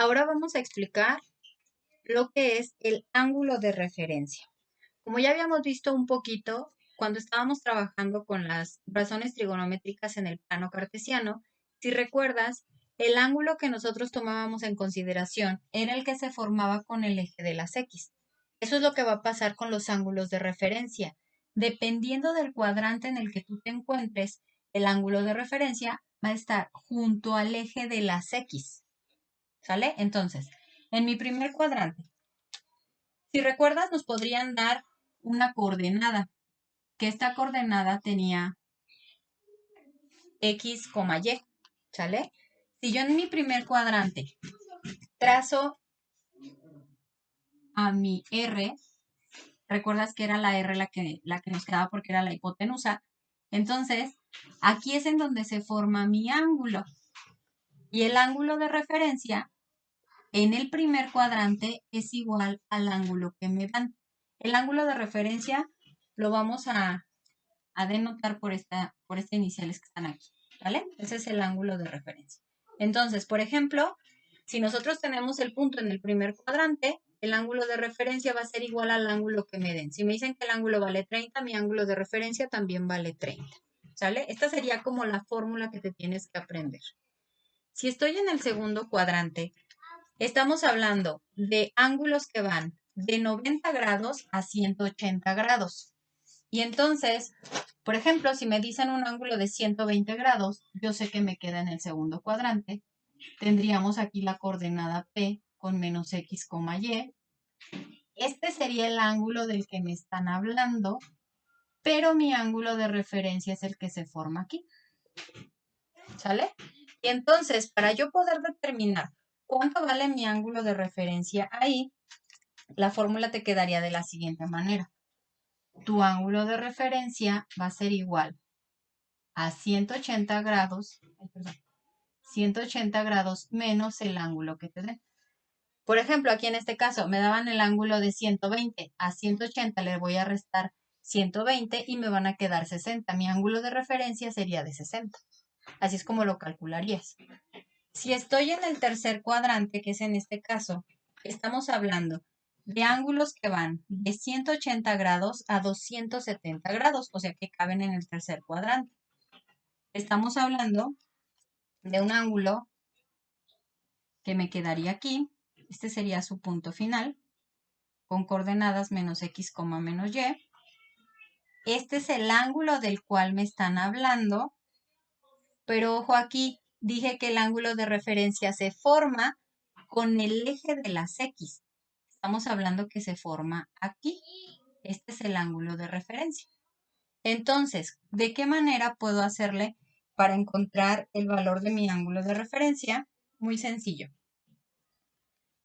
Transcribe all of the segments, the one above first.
Ahora vamos a explicar lo que es el ángulo de referencia. Como ya habíamos visto un poquito cuando estábamos trabajando con las razones trigonométricas en el plano cartesiano, si recuerdas, el ángulo que nosotros tomábamos en consideración era el que se formaba con el eje de las X. Eso es lo que va a pasar con los ángulos de referencia. Dependiendo del cuadrante en el que tú te encuentres, el ángulo de referencia va a estar junto al eje de las X. ¿Sale? Entonces, en mi primer cuadrante, si recuerdas, nos podrían dar una coordenada, que esta coordenada tenía X, Y, ¿sale? Si yo en mi primer cuadrante trazo a mi R, recuerdas que era la R la que nos quedaba porque era la hipotenusa, entonces aquí es en donde se forma mi ángulo. Y el ángulo de referencia en el primer cuadrante es igual al ángulo que me dan. El ángulo de referencia lo vamos a denotar por estas iniciales que están aquí, ¿vale? Ese es el ángulo de referencia. Entonces, por ejemplo, si nosotros tenemos el punto en el primer cuadrante, el ángulo de referencia va a ser igual al ángulo que me den. Si me dicen que el ángulo vale 30, mi ángulo de referencia también vale 30, ¿sale? Esta sería como la fórmula que te tienes que aprender. Si estoy en el segundo cuadrante, estamos hablando de ángulos que van de 90 grados a 180 grados. Y entonces, por ejemplo, si me dicen un ángulo de 120 grados, yo sé que me queda en el segundo cuadrante. Tendríamos aquí la coordenada P con menos X, Y. Este sería el ángulo del que me están hablando, pero mi ángulo de referencia es el que se forma aquí. ¿Sale? Y entonces, para yo poder determinar cuánto vale mi ángulo de referencia ahí, la fórmula te quedaría de la siguiente manera. Tu ángulo de referencia va a ser igual a 180 grados, 180 grados menos el ángulo que te den. Por ejemplo, aquí en este caso me daban el ángulo de 120. A 180 le voy a restar 120 y me van a quedar 60. Mi ángulo de referencia sería de 60. Así es como lo calcularías. Si estoy en el tercer cuadrante, que es en este caso, estamos hablando de ángulos que van de 180 grados a 270 grados, o sea que caben en el tercer cuadrante. Estamos hablando de un ángulo que me quedaría aquí. Este sería su punto final, con coordenadas menos X, menos Y. Este es el ángulo del cual me están hablando, pero ojo aquí, dije que el ángulo de referencia se forma con el eje de las X. Estamos hablando que se forma aquí. Este es el ángulo de referencia. Entonces, ¿de qué manera puedo hacerle para encontrar el valor de mi ángulo de referencia? Muy sencillo.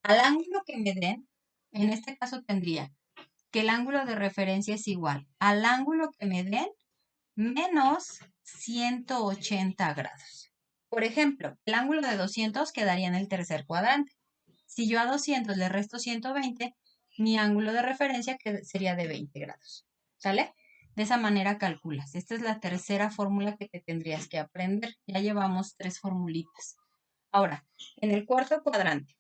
Al ángulo que me den, en este caso tendría que el ángulo de referencia es igual al ángulo que me den menos 180 grados. Por ejemplo, el ángulo de 200 quedaría en el tercer cuadrante. Si yo a 200 le resto 120, mi ángulo de referencia sería de 20 grados. ¿Sale? De esa manera calculas. Esta es la tercera fórmula que te tendrías que aprender. Ya llevamos 3 formulitas. Ahora, en el cuarto cuadrante,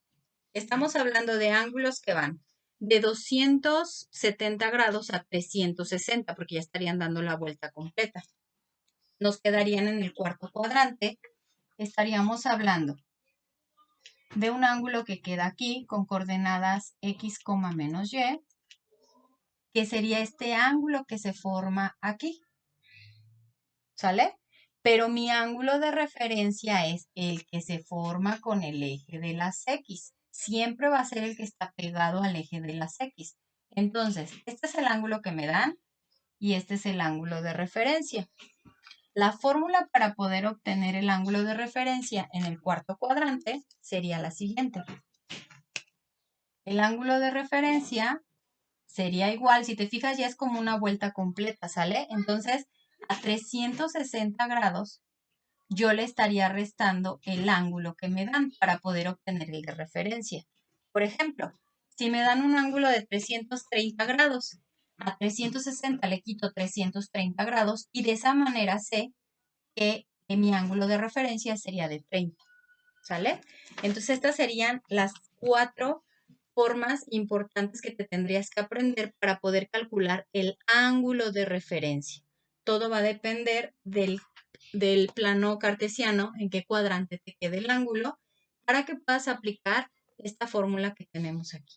estamos hablando de ángulos que van de 270 grados a 360, porque ya estarían dando la vuelta completa. Nos quedarían en el cuarto cuadrante. Estaríamos hablando de un ángulo que queda aquí con coordenadas X, menos Y, que sería este ángulo que se forma aquí. ¿Sale? Pero mi ángulo de referencia es el que se forma con el eje de las X. Siempre va a ser el que está pegado al eje de las X. Entonces, este es el ángulo que me dan y este es el ángulo de referencia. La fórmula para poder obtener el ángulo de referencia en el cuarto cuadrante sería la siguiente. El ángulo de referencia sería igual, si te fijas ya es como una vuelta completa, ¿sale? Entonces, a 360 grados yo le estaría restando el ángulo que me dan para poder obtener el de referencia. Por ejemplo, si me dan un ángulo de 330 grados, a 360 le quito 330 grados y de esa manera sé que mi ángulo de referencia sería de 30. ¿sale? Entonces estas serían las 4 formas importantes que te tendrías que aprender para poder calcular el ángulo de referencia. Todo va a depender del plano cartesiano, en qué cuadrante te quede el ángulo, para que puedas aplicar esta fórmula que tenemos aquí.